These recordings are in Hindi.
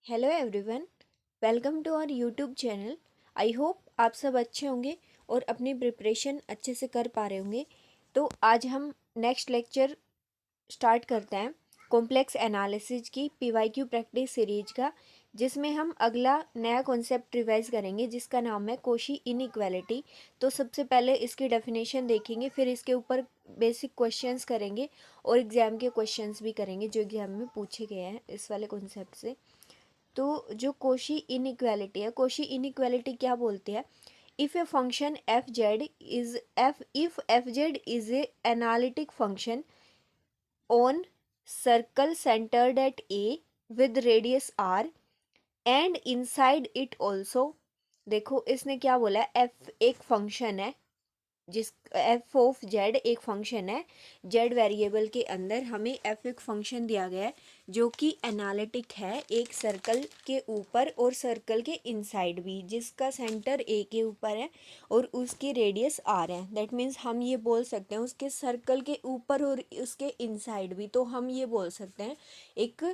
Hello everyone, welcome to our YouTube channel. I hope आप सब अच्छे होंगे और अपनी प्रिपरेशन अच्छे से कर पा रहे होंगे। तो आज हम नेक्स्ट लेक्चर स्टार्ट करते हैं कॉम्प्लेक्स एनालिसिस की पीवाईक्यू प्रैक्टिस सीरीज का, जिसमें हम अगला नया कॉन्सेप्ट रिवाइज करेंगे जिसका नाम है कोशी इनइक्वालिटी। तो सबसे पहले इसकी डेफिनेशन देखेंगे, फिर इसके ऊपर बेसिक क्वेश्चंस करेंगे और एग्जाम के क्वेश्चंस भी करेंगे जो एग्जाम में पूछे गए हैं इस वाले कॉन्सेप्ट से। तो जो कोशी इनइक्वालिटी है, कोशी इनइक्वालिटी क्या बोलते हैं? If a function F Z is F Z is a analytic function on circle centered at A with radius R and inside it also. देखो इसने क्या बोला है, एफ एक फंक्शन है, जिस एफ ऑफ जेड एक फंक्शन है, जेड वेरिएबल के अंदर हमें एफ एक फंक्शन दिया गया है जो कि एनालिटिक है एक सर्कल के ऊपर और सर्कल के इनसाइड भी, जिसका सेंटर ए के ऊपर है और उसकी रेडियस आर है। दैट मीन्स हम ये बोल सकते हैं उसके सर्कल के ऊपर और उसके इनसाइड भी, तो हम ये बोल सकते हैं एक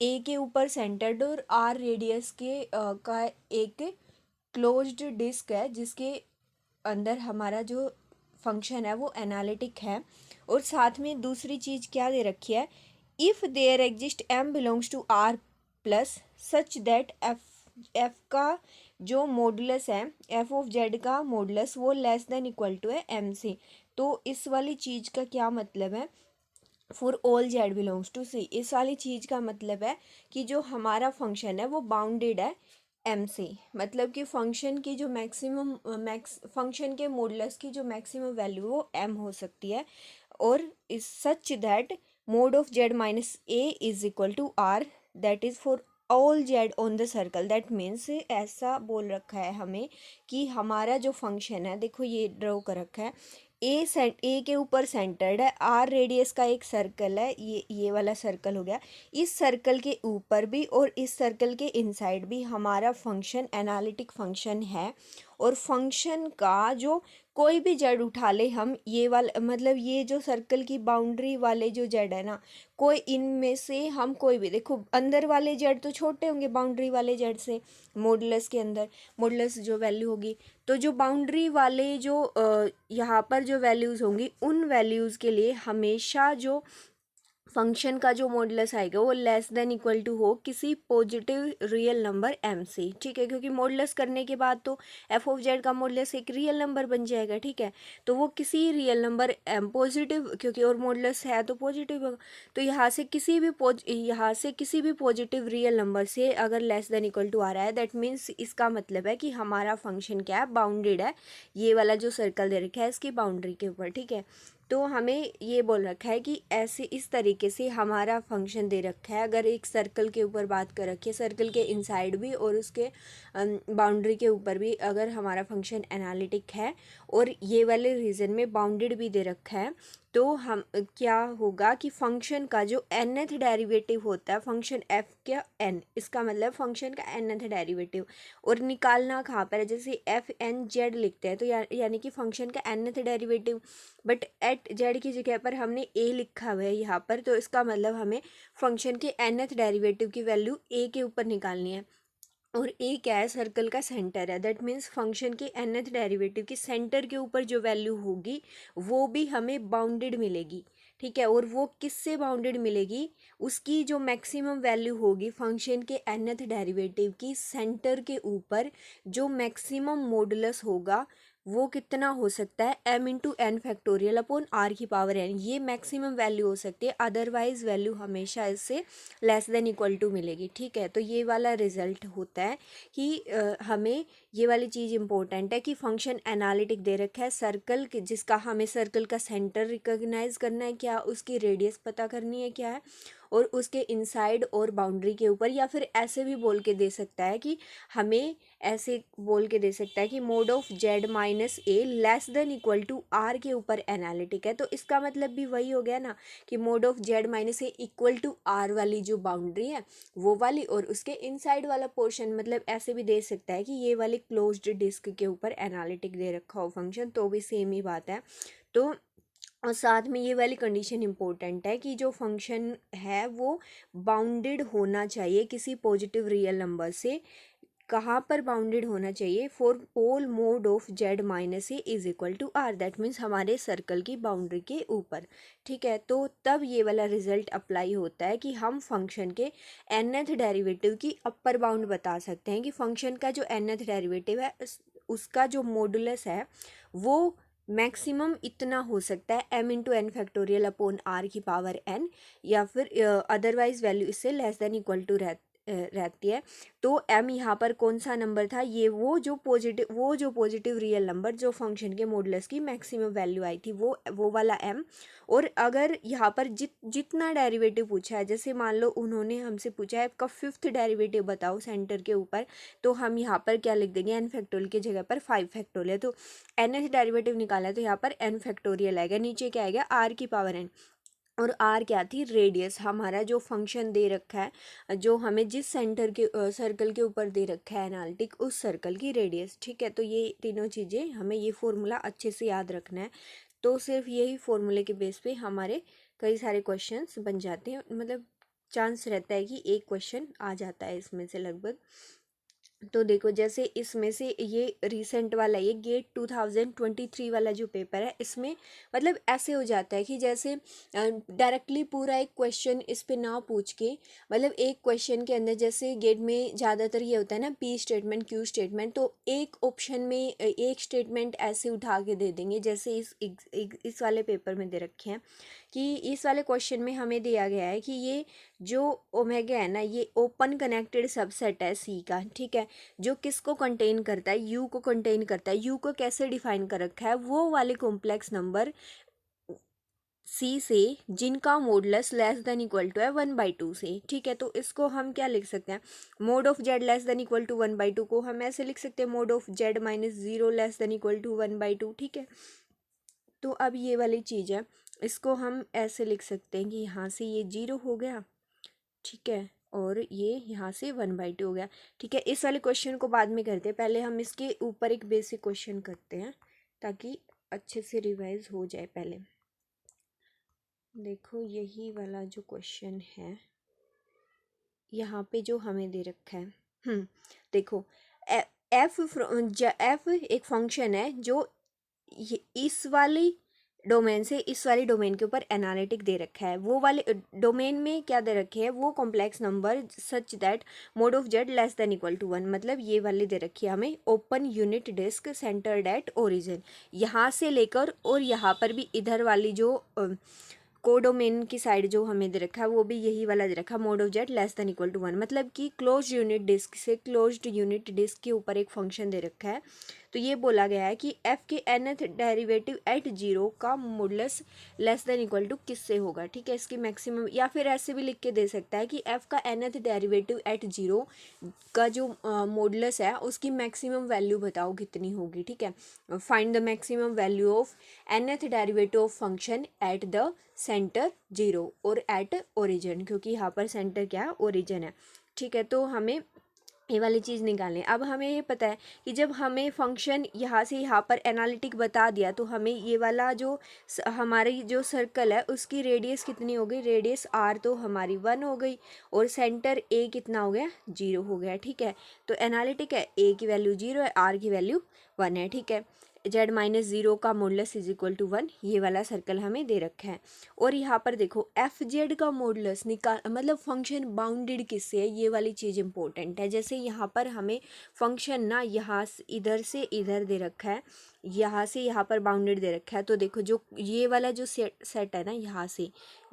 ए के ऊपर सेंटर्ड और आर रेडियस के का एक क्लोज्ड डिस्क है जिसके अंदर हमारा जो फंक्शन है वो एनालिटिक है। और साथ में दूसरी चीज़ क्या दे रखी है, if there exist M belongs to R plus such that F का जो मॉडुलस है, एफ ऑफ जेड का मॉडुलस वो लेस देन इक्वल टू है एम से। तो इस वाली चीज़ का क्या मतलब है, for all Z belongs to C, इस वाली चीज़ का मतलब है कि जो हमारा फंक्शन है वो बाउंडेड है एम से। मतलब कि फंक्शन की जो मैक्सिमम फंक्शन के मॉडुलस की जो मैक्सिमम वैल्यू वो एम हो सकती है। और is such that mod of Z minus A is equal to R, that is for all Z on the circle. That means ऐसा बोल रखा है हमें कि हमारा जो फंक्शन है, देखो ये ड्रॉ कर रखा है, ए के ऊपर सेंटर्ड है, आर रेडियस का एक सर्कल है, ये वाला सर्कल हो गया। इस सर्कल के ऊपर भी और इस सर्कल के इनसाइड भी हमारा फंक्शन एनालिटिक फंक्शन है। और फंक्शन का जो कोई भी जेड उठा ले हम, ये वाला मतलब ये जो सर्कल की बाउंड्री वाले जो जेड है ना, कोई इनमें से हम कोई भी, देखो अंदर वाले जेड तो छोटे होंगे बाउंड्री वाले जेड से, मॉडुलस के अंदर मॉडुलस जो वैल्यू होगी, तो जो बाउंड्री वाले जो यहाँ पर जो वैल्यूज़ होंगी उन वैल्यूज़ के लिए हमेशा जो फंक्शन का जो मॉडुलस आएगा वो लेस देन इक्वल टू हो किसी पॉजिटिव रियल नंबर एम से। ठीक है, क्योंकि मॉडुलस करने के बाद तो एफ ऑफ जेड का मॉडुलस एक रियल नंबर बन जाएगा। ठीक है, तो वो किसी रियल नंबर एम पॉजिटिव, क्योंकि और मॉडुलस है तो पॉजिटिव होगा, तो यहाँ से किसी भी पॉजिटिव रियल नंबर से अगर लेस देन इक्वल टू आ रहा है, दैट मीन्स इसका मतलब है कि हमारा फंक्शन क्या है, बाउंडेड है। ये वाला जो सर्कल दे रखा है इसकी बाउंड्री के ऊपर। ठीक है, तो हमें ये बोल रखा है कि ऐसे इस तरीके से हमारा फंक्शन दे रखा है। अगर एक सर्कल के ऊपर बात कर रखी है, सर्कल के इनसाइड भी और उसके बाउंड्री के ऊपर भी अगर हमारा फंक्शन एनालिटिक है और ये वाले रीजन में बाउंडेड भी दे रखा है, तो हम क्या होगा कि फंक्शन का जो nth डेरिवेटिव होता है, फंक्शन f का n, इसका मतलब फंक्शन का nth डेरिवेटिव, और निकालना कहाँ पर है, जैसे एफ एन जेड लिखते हैं तो यानी कि फंक्शन का nth derivative, but at Z की जगह पर हमने a लिखा हुआ है यहाँ पर, तो इसका मतलब हमें फंक्शन के nth डेरिवेटिव की वैल्यू a के ऊपर निकालनी है। और ए क्या है, सर्कल का सेंटर है, दैट मीन्स फंक्शन के nth डेरिवेटिव की सेंटर के ऊपर जो वैल्यू होगी वो भी हमें बाउंडेड मिलेगी। ठीक है, और वो किससे बाउंडेड मिलेगी, उसकी जो मैक्सिमम वैल्यू होगी फंक्शन के nth डेरिवेटिव की सेंटर के ऊपर जो मैक्सिमम मॉडुलस होगा वो कितना हो सकता है, m into N factorial upon R की पावर n, ये मैक्सिमम वैल्यू हो सकती है। अदरवाइज वैल्यू हमेशा इससे लेस देन इक्वल टू मिलेगी। ठीक है, तो ये वाला रिजल्ट होता है कि हमें ये वाली चीज़ इंपॉर्टेंट है कि फंक्शन एनालिटिक दे रखा है, सर्कल जिसका हमें सर्कल का सेंटर रिकॉग्नाइज करना है, क्या उसकी रेडियस पता करनी है क्या है, और उसके इनसाइड और बाउंड्री के ऊपर, या फिर ऐसे भी बोल के दे सकता है कि हमें ऐसे बोल के दे सकता है कि mod of Z minus A less than equal to R के ऊपर एनालिटिक है। तो इसका मतलब भी वही हो गया ना कि mod of Z minus A equal to R वाली जो बाउंड्री है वो वाली, और उसके इनसाइड वाला पोर्शन, मतलब ऐसे भी दे सकता है कि ये वाली क्लोज्ड डिस्क के ऊपर एनालिटिक दे रखा हो फंक्शन, तो भी सेम ही बात है। तो और साथ में ये वाली कंडीशन इम्पोर्टेंट है कि जो फंक्शन है वो बाउंडेड होना चाहिए किसी पॉजिटिव रियल नंबर से। कहाँ पर बाउंडेड होना चाहिए? For pole mod of Z minus A is equal to R, that means हमारे सर्कल की बाउंड्री के ऊपर। ठीक है, तो तब ये वाला रिजल्ट अप्लाई होता है कि हम फंक्शन के nth डेरिवेटिव की अपर बाउंड बता सकते हैं कि फंक्शन का जो nth डेरिवेटिव है उसका जो मॉडुलस है वो मैक्सिमम इतना हो सकता है m into N factorial upon R की पावर n, या फिर अदरवाइज वैल्यू इससे लेस देन इक्वल टू रहती है। तो m यहाँ पर कौन सा नंबर था? ये वो जो पॉजिटिव रियल नंबर जो फंक्शन के मॉडुलस की मैक्सिमम वैल्यू आई थी वो वाला m। और अगर यहाँ पर जितना डेरिवेटिव पूछा है, जैसे मान लो उन्होंने हमसे पूछा है आपका फिफ्थ डेरिवेटिव बताओ सेंटर के ऊपर, तो हम यहाँ पर क्या लिख देंगे? n फैक्टोरियल की जगह पर 5 फैक्टोरियल। तो nth डेरिवेटिव निकाला है तो यहाँ पर n फैक्टोरियल आएगा, नीचे क्या आएगा? r की पावर n। और आर क्या थी? रेडियस। हमारा जो फंक्शन दे रखा है, जो हमें जिस सेंटर के सर्कल के ऊपर दे रखा है एनालिटिक, उस सर्कल की रेडियस। ठीक है, तो ये तीनों चीज़ें हमें ये फॉर्मूला अच्छे से याद रखना है। तो सिर्फ यही फॉर्मूले के बेस पे हमारे कई सारे क्वेश्चंस बन जाते हैं, मतलब चांस रहता है कि एक क्वेश्चन आ जाता है इसमें से लगभग। तो देखो जैसे इसमें से ये रिसेंट वाला ये गेट 2023 वाला जो पेपर है, इसमें मतलब ऐसे हो जाता है कि जैसे डायरेक्टली पूरा एक क्वेश्चन इस पे ना पूछ के, मतलब एक क्वेश्चन के अंदर जैसे गेट में ज़्यादातर ये होता है ना पी स्टेटमेंट क्यू स्टेटमेंट, तो एक ऑप्शन में एक स्टेटमेंट ऐसे उठा के दे देंगे। जैसे इस वाले पेपर में दे रखे हैं कि इस वाले क्वेश्चन में हमें दिया गया है कि ये जो ओमेगा है ना, ये ओपन कनेक्टेड सबसेट है सी का। ठीक है, जो किसको कंटेन करता है? यू को कंटेन करता है। यू को कैसे डिफाइन कर रखा है? वो वाले कॉम्प्लेक्स नंबर सी से जिनका modulus less than equal to है 1/2 से। ठीक है, तो इसको हम क्या लिख सकते हैं? Mod of Z less than equal to 1/2 को हम ऐसे लिख सकते हैं mod of Z minus 0 less than equal to 1/2। ठीक है, तो अब ये वाली चीज़ है, इसको हम ऐसे लिख सकते हैं कि यहाँ से ये 0 हो गया। ठीक है, और ये यहाँ से 1/2 हो गया। ठीक है, इस वाले क्वेश्चन को बाद में करते हैं, पहले हम इसके ऊपर एक बेसिक क्वेश्चन करते हैं ताकि अच्छे से रिवाइज हो जाए। पहले देखो यही वाला जो क्वेश्चन है यहाँ पे जो हमें दे रखा है, देखो एफ एक फंक्शन है जो इस वाली डोमेन से इस वाली डोमेन के ऊपर एनालिटिक दे रखा है। वो वाले डोमेन में क्या दे रखे हैं? वो complex number such that mod of Z less than equal to 1, मतलब ये वाली दे रखी है हमें open unit disc centred at origin. यहाँ से लेकर और यहाँ पर भी इधर वाली जो कोडोमेन की साइड जो हमें दे रखा है वो भी यही वाला दे रखा है mod of Z less than equal to 1, मतलब कि क्लोज्ड यूनिट डिस्क से क्लोज्ड यूनिट डिस्क के ऊपर एक फंक्शन दे रखा है। तो ये बोला गया है कि f के nth डेरिवेटिव एट 0 का modulus less than equal to किससे होगा? ठीक है, इसकी मैक्सिमम, या फिर ऐसे भी लिख के दे सकता है कि f का nth डेरिवेटिव एट 0 का जो मॉडुलस है उसकी मैक्सिमम वैल्यू बताओ कितनी होगी। ठीक है, find the maximum value of nth derivative of function at the centre 0 और एट ओरिजिन, क्योंकि यहाँ पर सेंटर क्या है? ओरिजिन है। ठीक है, तो हमें ये वाली चीज़ निकालें। अब हमें ये पता है कि जब हमें फंक्शन यहाँ से यहाँ पर एनालिटिक बता दिया तो हमें ये वाला जो हमारी जो सर्कल है उसकी रेडियस कितनी हो गई? रेडियस आर तो हमारी 1 हो गई और सेंटर ए कितना हो गया? 0 हो गया। ठीक है, तो एनालिटिक है, ए की वैल्यू 0 है, आर की वैल्यू 1 है। ठीक है, जेड माइनस 0 का मॉडुलस इज इक्वल टू 1, ये वाला सर्कल हमें दे रखा है। और यहाँ पर देखो एफ जेड का मॉडुलस निकाल, मतलब फंक्शन बाउंडेड किससे है? ये वाली चीज़ इंपॉर्टेंट है। जैसे यहाँ पर हमें फंक्शन ना यहाँ इधर से इधर दे रखा है, यहाँ से यहाँ पर बाउंडेड दे रखा है। तो देखो जो ये वाला जो सेट है ना,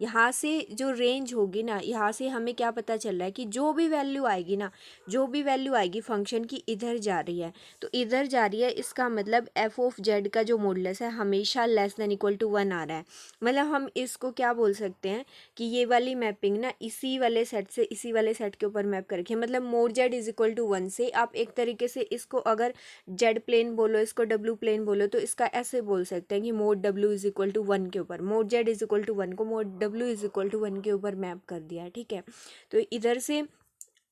यहाँ से जो रेंज होगी ना, यहाँ से हमें क्या पता चल रहा है कि जो भी वैल्यू आएगी ना, जो भी वैल्यू आएगी फंक्शन की इधर जा रही है, तो इधर जा रही है, इसका मतलब एफ ऑफ जेड का जो मॉडुलस है हमेशा लेस देन इक्वल टू 1 आ रहा है। मतलब हम इसको क्या बोल सकते हैं कि ये वाली मैपिंग ना इसी वाले सेट से इसी वाले सेट के ऊपर मैप कर रखी है। मतलब mod Z is equal to 1 से आप एक तरीके से इसको अगर जेड प्लेन बोलो, इसको डब्ल्यू प्लेन बोलो, तो इसका ऐसे बोल सकते हैं कि mod W is equal to 1 के ऊपर mod Z is equal to 1 को mod W is equal to 1 के ऊपर मैप कर दिया है। ठीक है, तो इधर से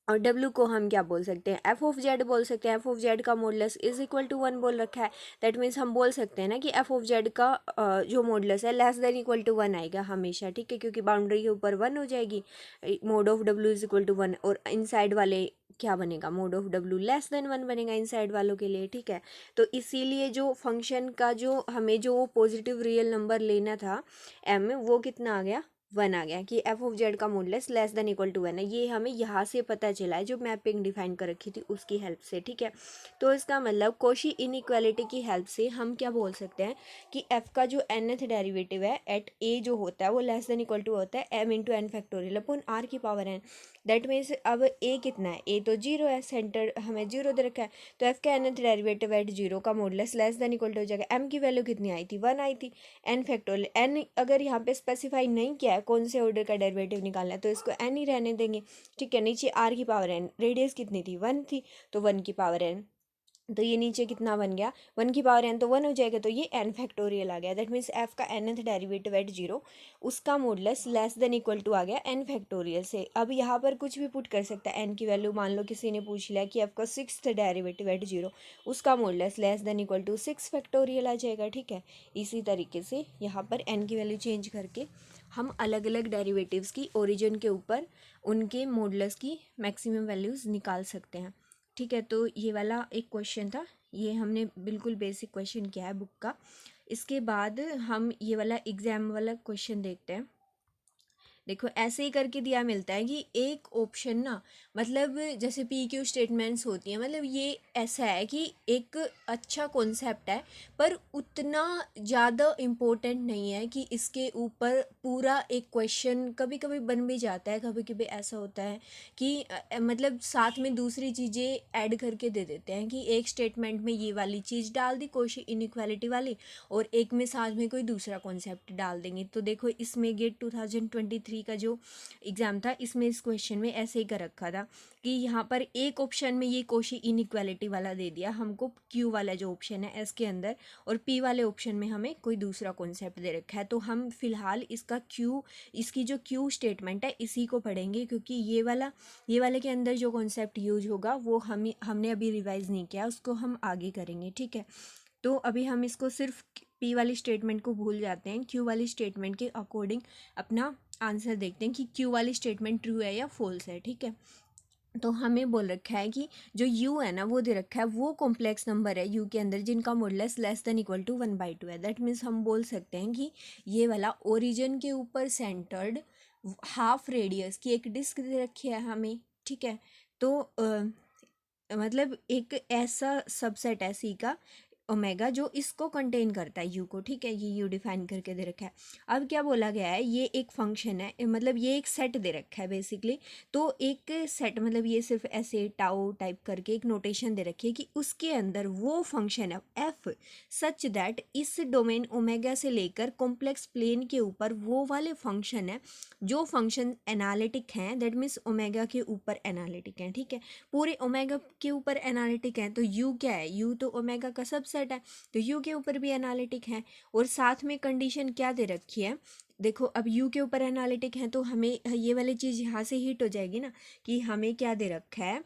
और डब्ल्यू को हम क्या बोल सकते हैं, एफ ऑफ जेड बोल सकते हैं। एफ ऑफ जेड का मॉडुलस इज इक्वल टू 1 बोल रखा है, दैट मीन्स हम बोल सकते हैं ना कि एफ ऑफ जेड का जो मॉडुलस है लेस देन इक्वल टू 1 आएगा हमेशा, ठीक है, क्योंकि बाउंड्री के ऊपर 1 हो जाएगी, mod of W is equal to 1, और इनसाइड वाले क्या बनेगा, mod of W less than 1 बनेगा इनसाइड वालों के लिए, ठीक है। तो इसीलिए जो फंक्शन का जो हमें जो पॉजिटिव रियल नंबर लेना था एम, वो कितना आ गया, 1 आ गया, कि एफ ऑफ जेड का modulus less than equal to 1 है। ये हमें यहाँ से पता चला है जो मैपिंग डिफाइन कर रखी थी उसकी हेल्प से, ठीक है। तो इसका मतलब कॉशी इनइक्वालिटी की हेल्प से हम क्या बोल सकते हैं कि एफ का जो nth डेरिवेटिव है एट ए जो होता है वो लेस देन इक्वल टू होता है M into N factorial upon R की पावर एन। दैट मीन्स अब ए कितना है, ए तो जीरो है, सेंटर हमें जीरो दे रखा है, तो एफ का nth डेरिवेटिव एट जीरो का modulus less than equal to हो जाएगा। एम की वैल्यू कितनी आई थी, 1 आई थी, एन फैक्टोरियल एन अगर यहाँ पे स्पेसिफाई नहीं किया है कौन से ऑर्डर का डेरिवेटिव निकालना है तो इसको एन ही रहने देंगे, ठीक है। नीचे आर की पावर एन, रेडियस कितनी थी, 1 थी, तो 1 की पावर एन, तो ये नीचे कितना बन गया, 1 की पावर एन, तो 1 हो जाएगा, तो ये एन फैक्टोरियल आ गया। दैट मीन्स एफ का nth डेरिवेटिव एट जीरो उसका modulus less than equal to आ गया एन फैक्टोरियल से। अब यहाँ पर कुछ भी पुट कर सकता है, एन की वैल्यू मान लो किसी ने पूछ लिया कि एफ का 6th डेरिवेटिव एट जीरो उसका modulus less than equal to 6 factorial आ जाएगा, ठीक है। इसी तरीके से यहाँ पर एन की वैल्यू चेंज करके हम अलग अलग डेरिवेटिव्स की ओरिजिन के ऊपर उनके मॉडुलस की मैक्सिमम वैल्यूज़ निकाल सकते हैं, ठीक है। तो ये वाला एक क्वेश्चन था, ये हमने बिल्कुल बेसिक क्वेश्चन किया है बुक का। इसके बाद हम ये वाला एग्जाम वाला क्वेश्चन देखते हैं। देखो ऐसे ही करके दिया मिलता है कि एक ऑप्शन ना, मतलब जैसे पी क्यू स्टेटमेंट्स होती हैं, मतलब ये ऐसा है कि एक अच्छा कॉन्सेप्ट है पर उतना ज़्यादा इम्पोर्टेंट नहीं है कि इसके ऊपर पूरा एक क्वेश्चन कभी कभी बन भी जाता है। कभी कभी ऐसा होता है कि मतलब साथ में दूसरी चीज़ें ऐड करके दे देते हैं कि एक स्टेटमेंट में ये वाली चीज़ डाल दी कोशी इनइक्वालिटी वाली और एक में साथ में कोई दूसरा कॉन्सेप्ट डाल देंगे। तो देखो इसमें गेट 2023 का जो एग्ज़ाम था इसमें इस क्वेश्चन में ऐसे ही कर रखा था कि यहाँ पर एक ऑप्शन में ये कोशी इनइक्वालिटी वाला दे दिया हमको, क्यू वाला जो ऑप्शन है एस के अंदर, और पी वाले ऑप्शन में हमें कोई दूसरा कॉन्सेप्ट दे रखा है। तो हम फिलहाल इसका क्यू, इसकी जो क्यू स्टेटमेंट है इसी को पढ़ेंगे, क्योंकि ये वाले के अंदर जो कॉन्सेप्ट यूज होगा वो हमने अभी रिवाइज नहीं किया, उसको हम आगे करेंगे, ठीक है। तो अभी हम इसको सिर्फ पी वाली स्टेटमेंट को भूल जाते हैं, क्यू वाली स्टेटमेंट के अकॉर्डिंग अपना आंसर देखते हैं कि क्यू वाली स्टेटमेंट ट्रू है या फॉल्स है, ठीक है। तो हमें बोल रखा है कि जो u है ना वो दे रखा है वो कॉम्प्लेक्स नंबर है u के अंदर जिनका modulus less than equal to 1/2 है। दैट मीन्स हम बोल सकते हैं कि ये वाला ओरिजिन के ऊपर सेंटर्ड हाफ रेडियस की एक डिस्क दे रखी है हमें, ठीक है। तो मतलब एक ऐसा सबसेट है सी का ओमेगा जो इसको कंटेन करता है यू को, ठीक है, ये यू डिफाइन करके दे रखा है। अब क्या बोला गया है, ये एक फंक्शन है, मतलब ये एक सेट दे रखा है बेसिकली। तो एक सेट मतलब ये सिर्फ ऐसे टाउ टाइप करके एक नोटेशन दे रखी है कि उसके अंदर वो फंक्शन है एफ सच दैट इस डोमेन ओमेगा से लेकर कॉम्प्लेक्स प्लेन के ऊपर वो वाले फंक्शन है जो फंक्शन एनालिटिक हैं, दैट मीन्स ओमेगा के ऊपर एनालिटिक हैं, ठीक है। पूरे ओमेगा के ऊपर एनालिटिक हैं, तो यू क्या है, यू तो ओमेगा का सबसेट है, तो यू के ऊपर भी एनालिटिक है। और साथ में कंडीशन क्या दे रखी है, देखो अब यू के ऊपर एनालिटिक है तो हमें ये वाली चीज़ यहाँ से हिट हो जाएगी ना कि हमें क्या दे रखा है,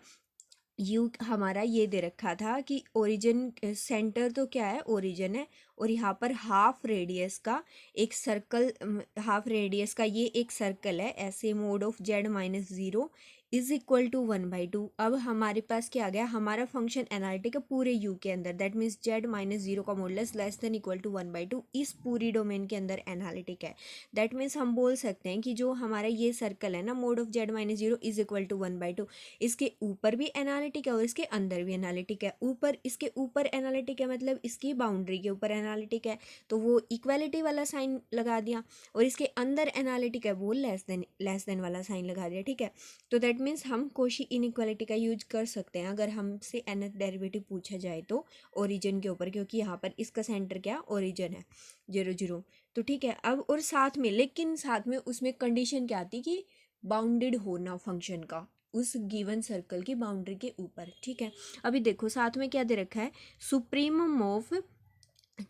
यू हमारा ये दे रखा था कि ओरिजिन सेंटर तो क्या है, ओरिजिन है, और यहाँ पर हाफ रेडियस का एक सर्कल, हाफ रेडियस का ये एक सर्कल है ऐसे, mod of Z minus zero is equal to 1/2। अब हमारे पास क्या आ गया, हमारा फंक्शन एनालिटिक है पूरे यू के अंदर, that means Z minus zero का modulus less than equal to 1/2 इस पूरी डोमेन के अंदर एनालिटिक है। दैट मीन्स हम बोल सकते हैं कि जो हमारा ये सर्कल है ना, mod of Z minus zero is equal to 1/2, इसके ऊपर भी एनालिटिक है और इसके अंदर भी एनालिटिक है। ऊपर, इसके ऊपर एनालिटिक है मतलब इसकी बाउंड्री के ऊपर एनालिटिक है, तो वो इक्वालिटी वाला साइन लगा दिया, और इसके अंदर एनालिटिक है वो लेस देन वाला साइन लगा दिया, ठीक है। तो दैट मीन्स हम कोशी इनइक्वालिटी का यूज कर सकते हैं अगर हमसे nth डेरिवेटिव पूछा जाए तो ओरिजिन के ऊपर, क्योंकि यहाँ पर इसका सेंटर क्या, ओरिजिन है 0 0, तो ठीक है। अब और साथ में, लेकिन साथ में उसमें कंडीशन क्या आती कि बाउंडेड होना फंक्शन का उस गिवन सर्कल की बाउंड्री के ऊपर, ठीक है। अभी देखो साथ में क्या दे रखा है, supremum of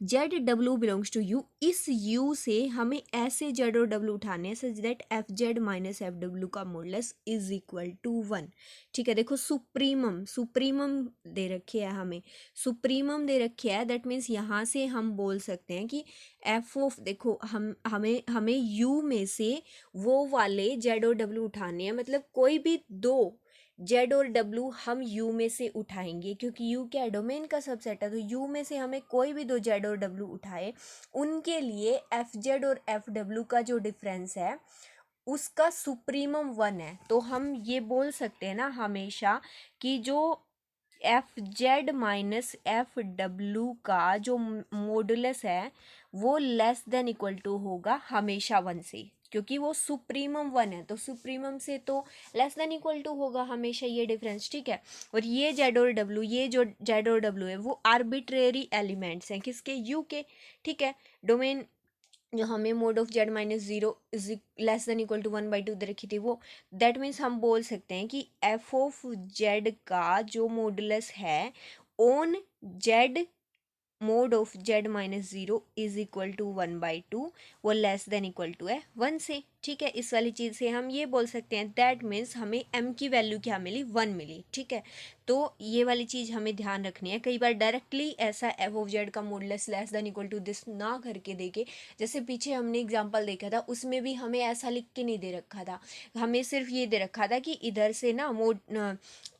Z W belongs to U, इस यू से हमें ऐसे जेड और डब्ल्यू उठाने हैं such that F Z minus F W का मॉडुलस इज इक्वल टू 1। ठीक है, देखो सुप्रीमम सुप्रीमम दे रखे है, हमें सुप्रीमम दे रखे है, दैट मीन्स यहाँ से हम बोल सकते हैं कि एफ ऑफ, देखो हमें यू में से वो वाले जेड और डब्ल्यू उठाने हैं, मतलब कोई भी दो जेड और डब्ल्यू हम यू में से उठाएंगे, क्योंकि यू क्या है, डोमेन का सबसेट है, तो यू में से हमें कोई भी दो जेड और डब्ल्यू उठाए, उनके लिए एफ जेड और एफ डब्ल्यू का जो डिफरेंस है उसका सुप्रीमम 1 है। तो हम ये बोल सकते हैं ना हमेशा कि जो F Z minus F W का जो मॉडुलस है वो लेस देन इक्वल टू होगा हमेशा 1 से, क्योंकि वो सुप्रीमम 1 है, तो सुप्रीमम से तो लेस देन इक्वल टू होगा हमेशा ये डिफरेंस। ठीक है, और ये जेड और डब्ल्यू, ये जो जेड और डब्ल्यू है वो आर्बिट्रेरी एलिमेंट्स हैं, किसके, यू के। ठीक है, डोमेन जो हमें mod of Z minus zero is less than equal to 1/2 दे रखी थी वो, दैट मीन्स हम बोल सकते हैं कि एफ ऑफ जेड का जो मॉडुलस है on Z mod of Z minus zero is equal to 1/2, वो लेस देन इक्वल टू है 1 से। ठीक है, इस वाली चीज़ से हम ये बोल सकते हैं दैट मीन्स हमें m की वैल्यू क्या मिली, 1 मिली। ठीक है, तो ये वाली चीज़ हमें ध्यान रखनी है, कई बार डायरेक्टली ऐसा एफ ऑफ जेड का modulus less than equal to this ना करके देके, जैसे पीछे हमने एग्जांपल देखा था उसमें भी हमें ऐसा लिख के नहीं दे रखा था, हमें सिर्फ ये दे रखा था कि इधर से ना mod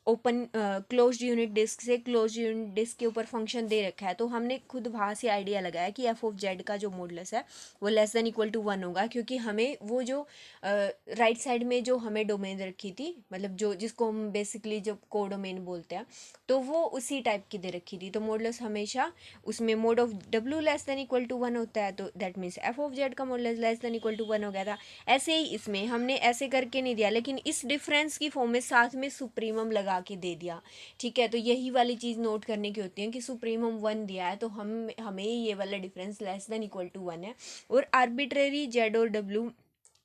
open closed unit disc से क्लोज्ड यूनिट डिस्क के ऊपर फंक्शन दे रखा है, तो हमने खुद वहाँ से आइडिया लगाया कि एफ ऑफ जेड का जो मॉडुलस है वो लेस देन इक्वल टू 1 होगा, क्योंकि हमें वो जो राइट साइड में जो हमें डोमेन रखी थी, मतलब जो जिसको हम बेसिकली जो को डोमेन बोलते हैं, तो वो उसी टाइप की दे रखी थी, तो मॉडुलस हमेशा उसमें mod of W less than equal to 1 होता है, तो that means F of Z का modulus less than equal to 1 हो गया था। ऐसे ही इसमें हमने ऐसे करके नहीं दिया, लेकिन इस डिफरेंस की फॉर्म में साथ में सुप्रीमम लगा के दे दिया। ठीक है, तो यही वाली चीज़ नोट करने की होती है कि सुप्रीमम 1 दिया है तो हमें ये वाला difference less than equal to 1 है, और आर्बिट्रेरी जेड और डब्ल्यू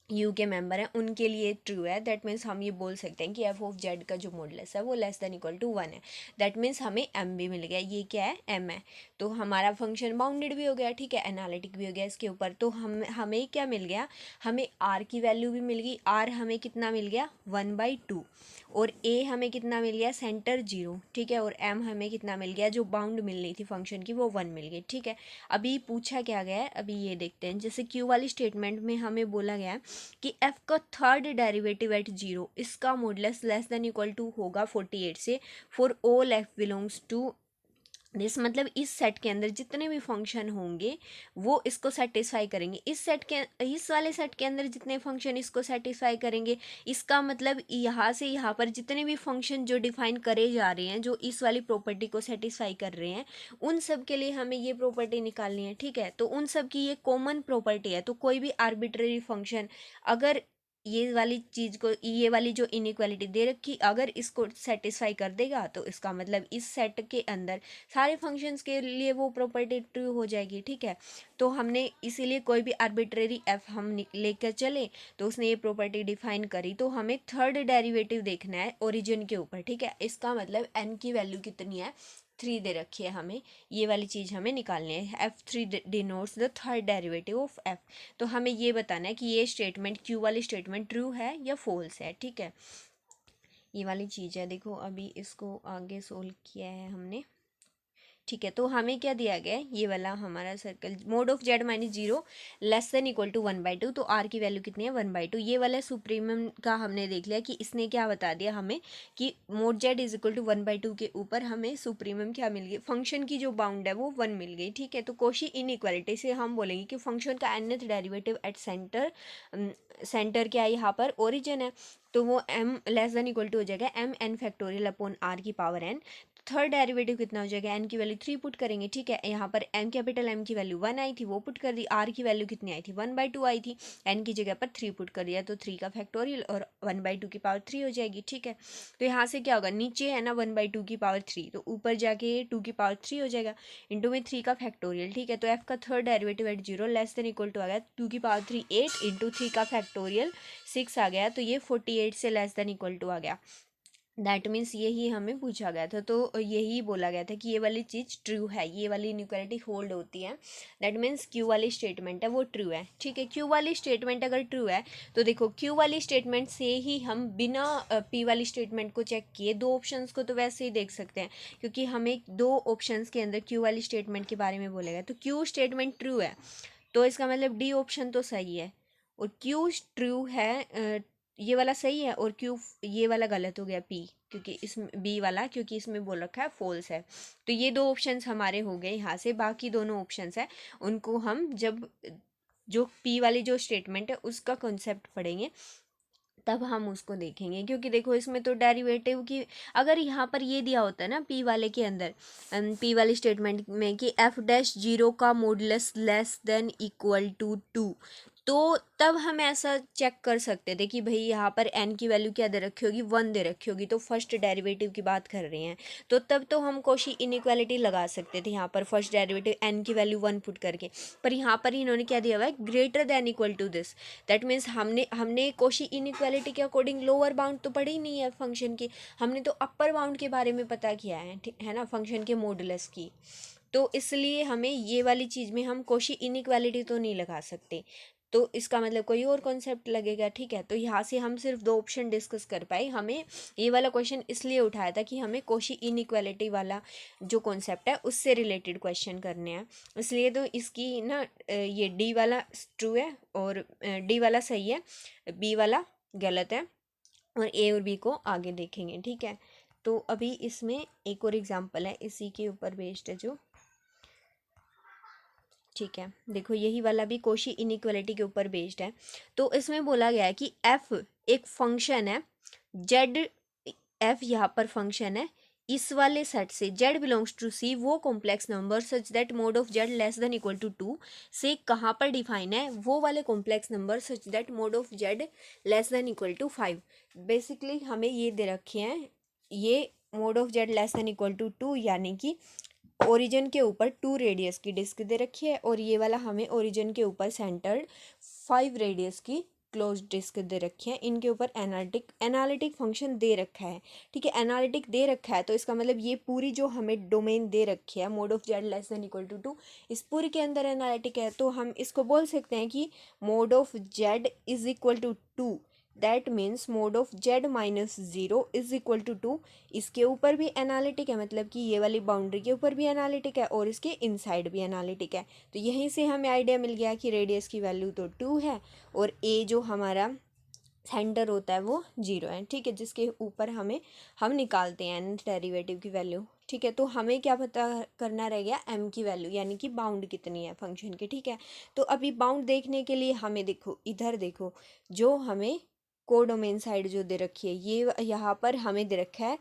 यू के मेंबर हैं उनके लिए ट्रू है, दैट मीन्स हम ये बोल सकते हैं कि एफ ऑफ जेड का जो मॉडुलस है वो लेस देन इक्वल टू 1 है, दैट मीन्स हमें एम भी मिल गया, ये क्या है, एम है, तो हमारा फंक्शन बाउंडेड भी हो गया। ठीक है, एनालिटिक भी हो गया इसके ऊपर, तो हमें क्या मिल गया, हमें आर की वैल्यू भी मिल गई, आर हमें कितना मिल गया 1/2, और ए हमें कितना मिल गया, सेंटर 0। ठीक है, और एम हमें कितना मिल गया, जो बाउंड मिल रही थी फंक्शन की वो 1 मिल गई। ठीक है, अभी पूछा क्या गया है, अभी ये देखते हैं, जैसे क्यू वाली स्टेटमेंट में हमें बोला गया है कि f का थर्ड डेरिवेटिव एट 0, इसका modulus less than equal to होगा 48 से, for all f belongs to this, मतलब इस सेट के अंदर जितने भी फंक्शन होंगे वो इसको सेटिस्फाई करेंगे, इस वाले सेट के अंदर जितने फंक्शन इसको सेटिस्फाई करेंगे, इसका मतलब यहाँ से यहाँ पर जितने भी फंक्शन जो डिफाइन करे जा रहे हैं जो इस वाली प्रॉपर्टी को सेटिस्फाई कर रहे हैं, उन सब के लिए हमें ये प्रॉपर्टी निकालनी है। ठीक है, तो उन सब की ये कॉमन प्रॉपर्टी है, तो कोई भी आर्बिट्रेरी फंक्शन अगर ये वाली चीज़ को, ये वाली जो इनइक्वालिटी दे रखी अगर इसको सेटिस्फाई कर देगा, तो इसका मतलब इस सेट के अंदर सारे फंक्शंस के लिए वो प्रॉपर्टी ट्रू हो जाएगी। ठीक है, तो हमने इसीलिए कोई भी आर्बिट्रेरी एफ हम लेकर चले तो उसने ये प्रॉपर्टी डिफाइन करी, तो हमें थर्ड डेरिवेटिव देखना है ओरिजिन के ऊपर। ठीक है, इसका मतलब एन की वैल्यू कितनी है, 3 दे रखी है, हमें ये वाली चीज़ हमें निकालनी है, f3 denotes the third derivative of f, तो हमें ये बताना है कि ये स्टेटमेंट क्यू वाली स्टेटमेंट ट्रू है या फॉल्स है। ठीक है, ये वाली चीज़ है, देखो अभी इसको आगे सोल्व किया है हमने। ठीक है, तो हमें क्या दिया गया है, ये वाला हमारा circle, mod of Z minus 0 less than equal to 1/2, तो आर की वैल्यू कितनी है 1/2, ये वाला सुप्रीमम का हमने देख लिया कि इसने क्या बता दिया हमें कि mod Z is equal to 1/2 के ऊपर हमें सुप्रीमम क्या मिल गई, फंक्शन की जो बाउंड है वो 1 मिल गई। ठीक है, तो कोशी इनइक्वालिटी से हम बोलेंगे कि फंक्शन का nth derivative at centre, centre क्या है यहाँ पर ओरिजिन है, तो वो m less than equal to हो जाएगा mn फैक्टोरियल अपॉन r की पावर n। थर्ड डेरिवेटिव कितना हो जाएगा, n की वैल्यू 3 पुट करेंगे। ठीक है, यहाँ पर m कैपिटल M की वैल्यू 1 आई थी वो पुट कर दी, r की वैल्यू कितनी आई थी 1/2 आई थी, n की जगह पर 3 पुट कर दिया, तो 3 का फैक्टोरियल और 1/2 की पावर 3 हो जाएगी। ठीक है, तो यहाँ से क्या होगा, नीचे है ना 1/2 की पावर 3, तो ऊपर जाके 2 की पावर 3 हो जाएगा, इंटू में 3 का फैक्टोरियल। ठीक है, तो f का third derivative at 0 less than equal to आ गया 2 की पावर 3 8 इंटू 3 का फैक्टोरियल 6 आ गया, तो ये 48 से लेस देन इक्वल टू आ गया। दैट मीन्स यही हमें पूछा गया था, तो यही बोला गया था कि ये वाली चीज़ ट्रू है, ये वाली इनइक्वालिटी होल्ड होती है। दैट मीन्स क्यू वाली स्टेटमेंट है वो ट्रू है। ठीक है, क्यू वाली स्टेटमेंट अगर ट्रू है तो देखो क्यू वाली स्टेटमेंट से ही हम बिना पी वाली स्टेटमेंट को चेक किए दो ऑप्शंस को तो वैसे ही देख सकते हैं, क्योंकि हमें दो ऑप्शंस के अंदर क्यू वाली स्टेटमेंट के बारे में बोलेगा। तो क्यू स्टेटमेंट ट्रू है तो इसका मतलब डी ऑप्शन तो सही है, और क्यू ट्रू है, ये वाला सही है, और क्यू ये वाला गलत हो गया पी, क्योंकि इसमें बी वाला, क्योंकि इसमें बोल रखा है फॉल्स है। तो ये दो ऑप्शंस हमारे हो गए यहाँ से। बाकी दोनों ऑप्शंस है उनको हम जब जो पी वाली जो स्टेटमेंट है उसका कॉन्सेप्ट पढ़ेंगे तब हम उसको देखेंगे, क्योंकि देखो इसमें तो डेरिवेटिव की, अगर यहाँ पर ये दिया होता है ना पी वाले के अंदर, पी वाली स्टेटमेंट में कि एफ डैश जीरो का modulus less than equal to two, तो तब हम ऐसा चेक कर सकते थे कि भाई यहाँ पर एन की वैल्यू क्या दे रखी होगी, वन दे रखी होगी, तो फर्स्ट डेरिवेटिव की बात कर रहे हैं, तो तब तो हम कॉशी इनइक्वालिटी लगा सकते थे यहाँ पर फर्स्ट डेरिवेटिव एन की वैल्यू वन पुट करके। पर यहाँ पर इन्होंने क्या दिया हुआ है, greater than equal to this. That means हमने कॉशी इनइक्वालिटी के अकॉर्डिंग लोअर बाउंड तो पढ़ी नहीं है फंक्शन की, हमने तो अपर बाउंड के बारे में पता किया है, ठीक है ना, फंक्शन के मॉडुलस की। तो इसलिए हमें ये वाली चीज़ में हम कॉशी इनइक्वालिटी तो नहीं लगा सकते, तो इसका मतलब कोई और कॉन्सेप्ट लगेगा। ठीक है, तो यहाँ से हम सिर्फ दो ऑप्शन डिस्कस कर पाए। हमें ये वाला क्वेश्चन इसलिए उठाया था कि हमें कॉशी इनइक्वालिटी वाला जो कॉन्सेप्ट है उससे रिलेटेड क्वेश्चन करने हैं, इसलिए तो इसकी ना ये डी वाला ट्रू है और डी वाला सही है, बी वाला गलत है, और ए और बी को आगे देखेंगे। ठीक है, तो अभी इसमें एक और एग्जांपल है इसी के ऊपर बेस्ड है जो, ठीक है, देखो यही वाला भी कॉशी इनइक्वालिटी के ऊपर बेस्ड है। तो इसमें बोला गया है कि एफ एक फंक्शन है, जेड एफ यहाँ पर फंक्शन है, इस वाले सेट से जेड बिलोंग्स टू सी वो complex number such that mod of Z less than equal to two से कहाँ पर डिफाइन है, वो वाले complex number such that mod of Z less than equal to five. Basically हमें ये दे रखे हैं, ये mod of Z less than equal to two, यानी कि ओरिजिन के ऊपर टू रेडियस की डिस्क दे रखी है, और ये वाला हमें ओरिजिन के ऊपर सेंटर्ड फाइव रेडियस की क्लोज डिस्क दे रखी है। इनके ऊपर एनालिटिक फंक्शन दे रखा है। ठीक है, एनालिटिक दे रखा है तो इसका मतलब ये पूरी जो हमें डोमेन दे रखी है mod of Z less than equal to two, इस पूरी के अंदर एनालिटिक है, तो हम इसको बोल सकते हैं कि mod of Z is equal to two, that means mod of Z minus zero is equal to two. इसके ऊपर भी एनालिटिक है, मतलब कि ये वाली बाउंड्री के ऊपर भी एनालिटिक है और इसके इनसाइड भी एनालिटिक है। तो यहीं से हमें आइडिया मिल गया कि रेडियस की वैल्यू तो टू है और ए जो हमारा सेंटर होता है वो जीरो है। ठीक है, जिसके ऊपर हम निकालते हैं एन डेरिवेटिव की वैल्यू। ठीक है, तो हमें क्या पता करना रह गया, एम की वैल्यू, यानी कि बाउंड कितनी है फंक्शन की। ठीक है, तो अभी बाउंड देखने के लिए हमें देखो, इधर देखो, जो हमें कोडोमेन साइड जो दे रखी है, ये यहाँ पर हमें दे रखा है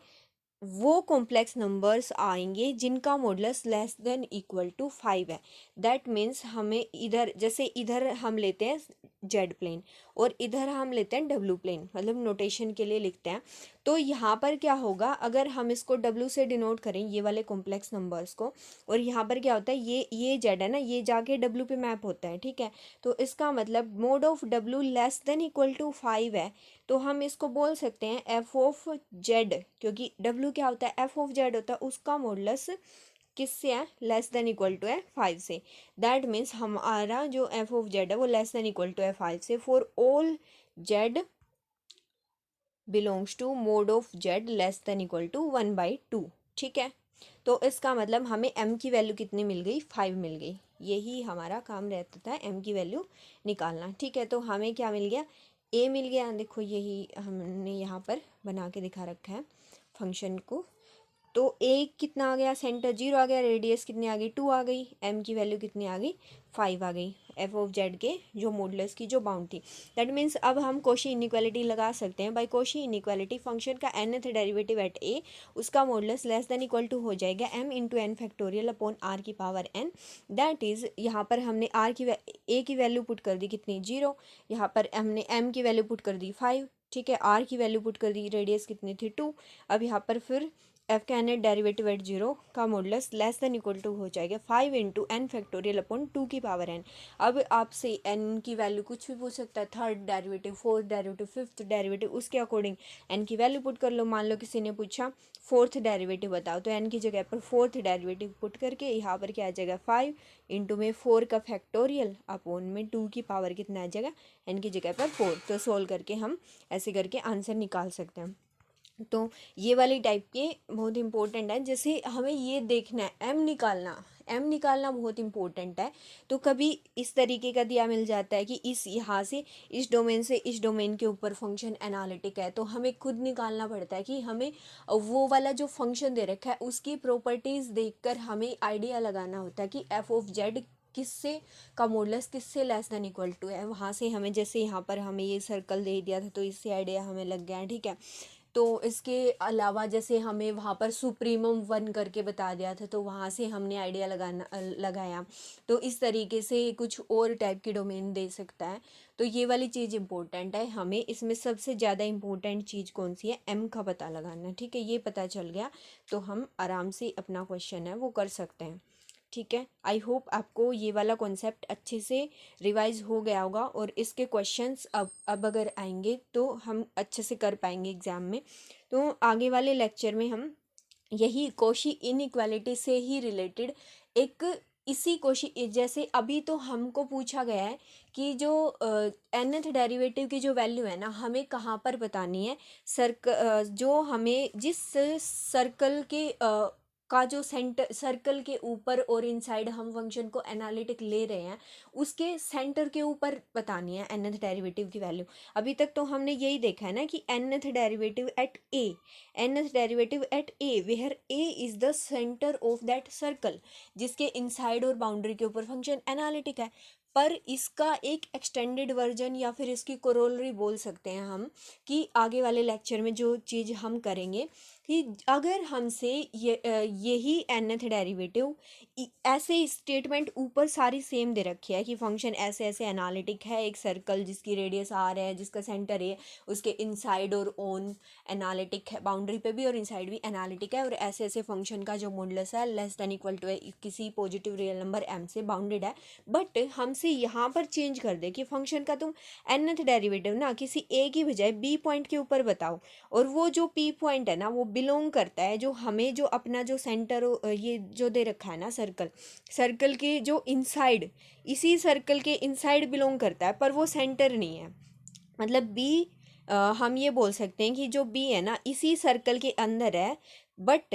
वो कॉम्प्लेक्स नंबर्स आएंगे जिनका modulus less than equal to five है। दैट मीन्स हमें इधर, जैसे इधर हम लेते हैं जेड प्लेन और इधर हम लेते हैं डब्ल्यू प्लेन, मतलब नोटेशन के लिए लिखते हैं। तो यहाँ पर क्या होगा, अगर हम इसको डब्ल्यू से डिनोट करें ये वाले कॉम्प्लेक्स नंबर्स को, और यहाँ पर क्या होता है, ये जेड है ना, ये जाके डब्ल्यू पे मैप होता है। ठीक है, तो इसका मतलब mod of W less than equal to five है, तो हम इसको बोल सकते हैं एफ ऑफ जेड, क्योंकि डब्ल्यू क्या होता है, एफ ऑफ जेड होता है, उसका मॉडुलस किससे है, लेस देन इक्वल टू है फाइव से। दैट मीन्स हमारा जो एफ ऑफ जेड है वो लेस देन इक्वल टू है फाइव से for all Z belongs to mod of Z less than equal to one by two. ठीक है, तो इसका मतलब हमें एम की वैल्यू कितनी मिल गई, फाइव मिल गई। यही हमारा काम रहता था, एम की वैल्यू निकालना। ठीक है, तो हमें क्या मिल गया, ए मिल गया। देखो यही हमने यहाँ पर बना के दिखा रखा है फंक्शन को। तो ए कितना आ गया, सेंटर जीरो आ गया, रेडियस कितनी आ गई, टू आ गई, एम की वैल्यू कितनी आ गई, फाइव आ गई, एफ ऑफ जेड के जो मॉडुलस की जो बाउंड थी। दैट मीन्स अब हम कॉशी इनइक्वालिटी लगा सकते हैं। बाय कॉशी इनइक्वालिटी फंक्शन का nth डेरिवेटिव एट ए, उसका modulus less than equal to हो जाएगा M into N factorial upon R की पावर एन। दैट इज़ यहाँ पर हमने ए की वैल्यू पुट कर दी कितनी, जीरो, यहाँ पर हमने एम की वैल्यू पुट कर दी फाइव। ठीक है, आर की वैल्यू पुट कर दी, रेडियस कितनी थी, टू। अब यहाँ पर फिर एफ का एन डेरिवेटिव एट 0 का modulus less than equal to हो जाएगा 5 इंटू एन फैक्टोरियल अपॉन 2 की पावर एन। अब आपसे एन की वैल्यू कुछ भी पूछ सकता है, third derivative, fourth derivative, fifth derivative, उसके अकॉर्डिंग एन की वैल्यू पुट कर लो। मान लो किसी ने पूछा फोर्थ डेरिवेटिव बताओ, तो एन की जगह पर फोर्थ डेरिवेटिव पुट करके यहाँ पर क्या आ जाएगा 5 इंटू में 4 का फैक्टोरियल अपॉन में 2 की पावर कितना आ जाएगा एन की जगह पर 4। तो सोल्व करके हम ऐसे करके आंसर निकाल सकते हैं। तो ये वाली टाइप के बहुत इंपॉर्टेंट है। जैसे हमें ये देखना है एम निकालना बहुत इंपॉर्टेंट है। तो कभी इस तरीके का दिया मिल जाता है कि इस यहाँ से इस डोमेन से इस डोमेन के ऊपर फंक्शन एनालिटिक है, तो हमें खुद निकालना पड़ता है कि हमें वो वाला जो फंक्शन दे रखा है उसकी प्रॉपर्टीज़ देखकर हमें आइडिया लगाना होता है कि एफ ऑफ जेड किससे का मॉडुलस किससे लेस देन इक्वल टू है। वहाँ से हमें जैसे यहाँ पर हमें ये सर्कल दे दिया था तो इससे आइडिया हमें लग गया है, ठीक है। तो इसके अलावा जैसे हमें वहाँ पर सुप्रीमम 1 करके बता दिया था, तो वहाँ से हमने आइडिया लगाया। तो इस तरीके से कुछ और टाइप की डोमेन दे सकता है। तो ये वाली चीज़ इंपॉर्टेंट है। हमें इसमें सबसे ज़्यादा इंपॉर्टेंट चीज़ कौन सी है, एम का पता लगाना, ठीक है। ये पता चल गया तो हम आराम से अपना क्वेश्चन है वो कर सकते हैं, ठीक है। आई होप आपको ये वाला कॉन्सेप्ट अच्छे से रिवाइज हो गया होगा और इसके क्वेश्चंस अब अगर आएंगे तो हम अच्छे से कर पाएंगे एग्ज़ाम में। तो आगे वाले लेक्चर में हम यही कॉशी इनइक्वालिटी से ही रिलेटेड एक इसी कॉशी, जैसे अभी तो हमको पूछा गया है कि जो nth डेरिवेटिव की जो वैल्यू है ना हमें कहाँ पर बतानी है। जो हमें जिस सर्कल के का जो सेंटर सर्कल के ऊपर और इनसाइड हम फंक्शन को एनालिटिक ले रहे हैं उसके सेंटर के ऊपर बतानी है nth डेरिवेटिव की वैल्यू। अभी तक तो हमने यही देखा है ना कि nth derivative at A where A is the centre of that circle, जिसके इनसाइड और बाउंड्री के ऊपर फंक्शन एनालिटिक है। पर इसका एक एक्सटेंडेड वर्जन या फिर इसकी कोरोलरी बोल सकते हैं हम कि आगे वाले लेक्चर में जो चीज़ हम करेंगे कि अगर हमसे यही nth डेरिवेटिव ऐसे स्टेटमेंट ऊपर सारी सेम दे रखी है कि फंक्शन ऐसे ऐसे एनालिटिक है, एक सर्कल जिसकी रेडियस आर है, जिसका सेंटर है, उसके इनसाइड और ऑन एनालिटिक है, बाउंड्री पे भी और इनसाइड भी एनालिटिक है, और ऐसे ऐसे फंक्शन का जो मॉडुलस है लेस देन इक्वल टू है किसी पॉजिटिव रियल नंबर m से बाउंडेड है। बट हमसे यहाँ पर चेंज कर दे कि फंक्शन का तुम nth डेरिवेटिव ना किसी a की बजाय b पॉइंट के ऊपर बताओ, और वो जो p पॉइंट है ना वो बिलोंग करता है जो हमें जो अपना जो सेंटर ये जो दे रखा है ना सर्कल के जो इनसाइड, इसी सर्कल के इनसाइड बिलोंग करता है, पर वो सेंटर नहीं है। मतलब बी हम ये बोल सकते हैं कि जो बी है ना इसी सर्कल के अंदर है, but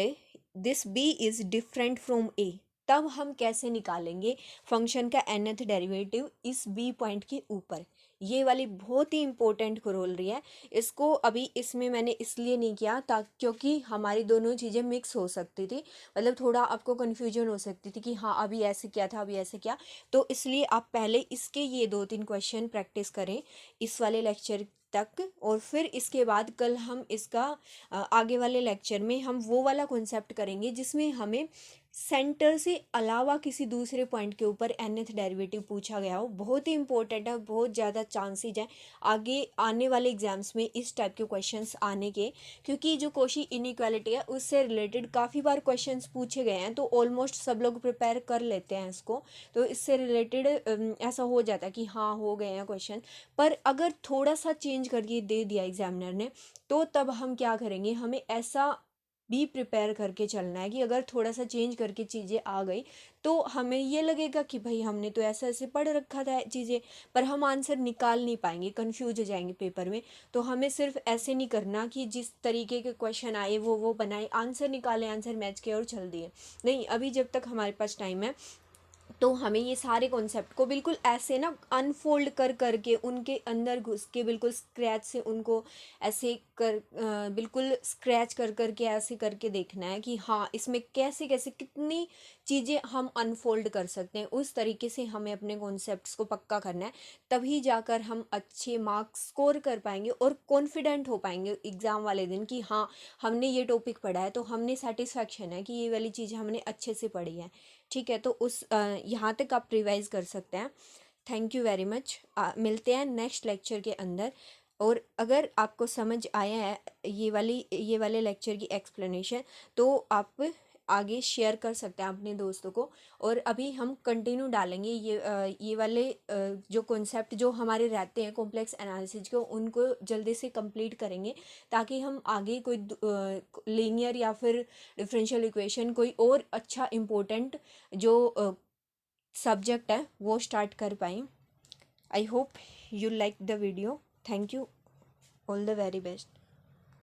this B is different from A. तब हम कैसे निकालेंगे फंक्शन का nth डेरिवेटिव इस बी पॉइंट के ऊपर। ये वाली बहुत ही इंपॉर्टेंट करोलरी है। इसको अभी इसमें मैंने इसलिए नहीं किया क्योंकि हमारी दोनों चीज़ें मिक्स हो सकती थी, मतलब थोड़ा आपको कन्फ्यूजन हो सकती थी कि हाँ अभी ऐसे क्या था अभी ऐसे क्या। तो इसलिए आप पहले इसके ये 2-3 क्वेश्चन प्रैक्टिस करें इस वाले लेक्चर तक, और फिर इसके बाद कल हम इसका आगे वाले लेक्चर में हम वो वाला कॉन्सेप्ट करेंगे जिसमें हमें सेंटर से अलावा किसी दूसरे पॉइंट के ऊपर nth डेरिवेटिव पूछा गया हो। बहुत ही इंपॉर्टेंट है, बहुत ज़्यादा चांसेज हैं आगे आने वाले एग्जाम्स में इस टाइप के क्वेश्चंस आने के, क्योंकि जो कॉशी इनइक्वालिटी है उससे रिलेटेड काफ़ी बार क्वेश्चंस पूछे गए हैं, तो ऑलमोस्ट सब लोग प्रिपेयर कर लेते हैं इसको। तो इससे रिलेटेड ऐसा हो जाता है कि हाँ हो गए हैं क्वेश्चन, पर अगर थोड़ा सा चेंज करके दे दिया एग्जामिनर ने तो तब हम क्या करेंगे, हमें ऐसा भी प्रिपेयर करके चलना है कि अगर थोड़ा सा चेंज करके चीज़ें आ गई तो हमें ये लगेगा कि भाई हमने तो ऐसा ऐसे पढ़ रखा था चीज़ें, पर हम आंसर निकाल नहीं पाएंगे, कंफ्यूज हो जाएंगे पेपर में। तो हमें सिर्फ ऐसे नहीं करना कि जिस तरीके के क्वेश्चन आए वो बनाए, आंसर निकाले, आंसर मैच किए और चल दिए। नहीं, अभी जब तक हमारे पास टाइम है तो हमें ये सारे कॉन्सेप्ट को बिल्कुल ऐसे ना अनफोल्ड कर करके उनके अंदर घुस के बिल्कुल स्क्रैच से उनको ऐसे बिल्कुल स्क्रैच कर करके ऐसे करके देखना है कि हाँ इसमें कैसे कैसे कितनी चीज़ें हम अनफोल्ड कर सकते हैं। उस तरीके से हमें अपने कॉन्सेप्ट्स को पक्का करना है, तभी जाकर हम अच्छे मार्क्स स्कोर कर पाएंगे और कॉन्फिडेंट हो पाएंगे एग्ज़ाम वाले दिन कि हाँ हमने ये टॉपिक पढ़ा है तो हमने सेटिस्फैक्शन है कि ये वाली चीज़ हमने अच्छे से पढ़ी है। ठीक है, तो उस यहाँ तक आप रिवाइज कर सकते हैं। Thank you very much. मिलते हैं नेक्स्ट लेक्चर के अंदर। और अगर आपको समझ आया है ये वाले लेक्चर की एक्सप्लेनेशन, तो आप आगे शेयर कर सकते हैं अपने दोस्तों को। और अभी हम कंटिन्यू डालेंगे ये वाले जो कॉन्सेप्ट जो हमारे रहते हैं कॉम्प्लेक्स एनालिसिस को, उनको जल्दी से कंप्लीट करेंगे, ताकि हम आगे कोई लीनियर या फिर डिफरेंशियल इक्वेशन कोई और अच्छा इम्पोर्टेंट जो सब्जेक्ट है वो स्टार्ट कर पाएँ। I hope you like the video. Thank you. All the very best.